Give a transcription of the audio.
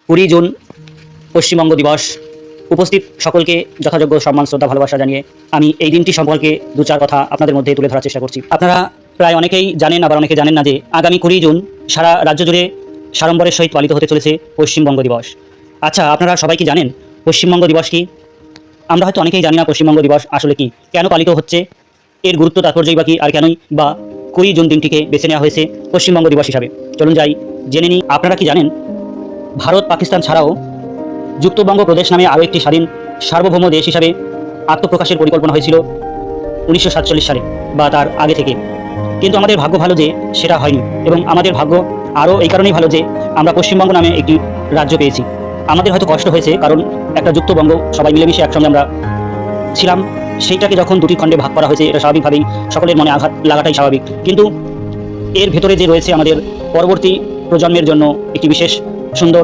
কুড়ি জুন পশ্চিমবঙ্গ দিবস। উপস্থিত সকলকে যথাযোগ্য সম্মান, শ্রদ্ধা, ভালোবাসা জানিয়ে আমি এই দিনটি সম্পর্কে দু চার কথা আপনাদের মধ্যে তুলে ধরার চেষ্টা করছি। আপনারা প্রায় অনেকেই জানেন, আবার অনেকে জানেন না যে আগামী 20 জুন সারা রাজ্য জুড়ে সাড়ম্বরের সহিত পালিত হতে চলেছে পশ্চিমবঙ্গ দিবস। আচ্ছা, আপনারা সবাই কি জানেন পশ্চিমবঙ্গ দিবস কি? আমরা হয়তো অনেকেই জানি না পশ্চিমবঙ্গ দিবস আসলে কি, কেন পালিত হচ্ছে, এর গুরুত্ব তাৎপর্যই বা কি, আর কেনই বা 20 জুন দিনটিকে বেছে নেওয়া হয়েছে পশ্চিমবঙ্গ দিবস হিসাবে। চলুন যাই জেনে নিই। আপনারা কি জানেন ভারত পাকিস্তান ছাড়াও যুক্তবঙ্গ প্রদেশ নামে আরও একটি স্বাধীন সার্বভৌম দেশ হিসাবে আত্মপ্রকাশের পরিকল্পনা হয়েছিল 1947 সালে বা তার আগে থেকে। কিন্তু আমাদের ভাগ্য ভালো যে সেটা হয়নি, এবং আমাদের ভাগ্য আরও এই কারণেই ভালো যে আমরা পশ্চিমবঙ্গ নামে একটি রাজ্য পেয়েছি। আমাদের হয়তো কষ্ট হয়েছে, কারণ একটা যুক্তবঙ্গ সবাই মিলেমিশে একসঙ্গে আমরা ছিলাম, সেইটাকে যখন দুটি খণ্ডে ভাগ করা হয়েছে এটা স্বাভাবিকভাবেই সকলের মনে আঘাত লাগাটাই স্বাভাবিক। কিন্তু এর ভেতরে যে রয়েছে আমাদের পরবর্তী প্রজন্মের জন্য একটি বিশেষ সুন্দর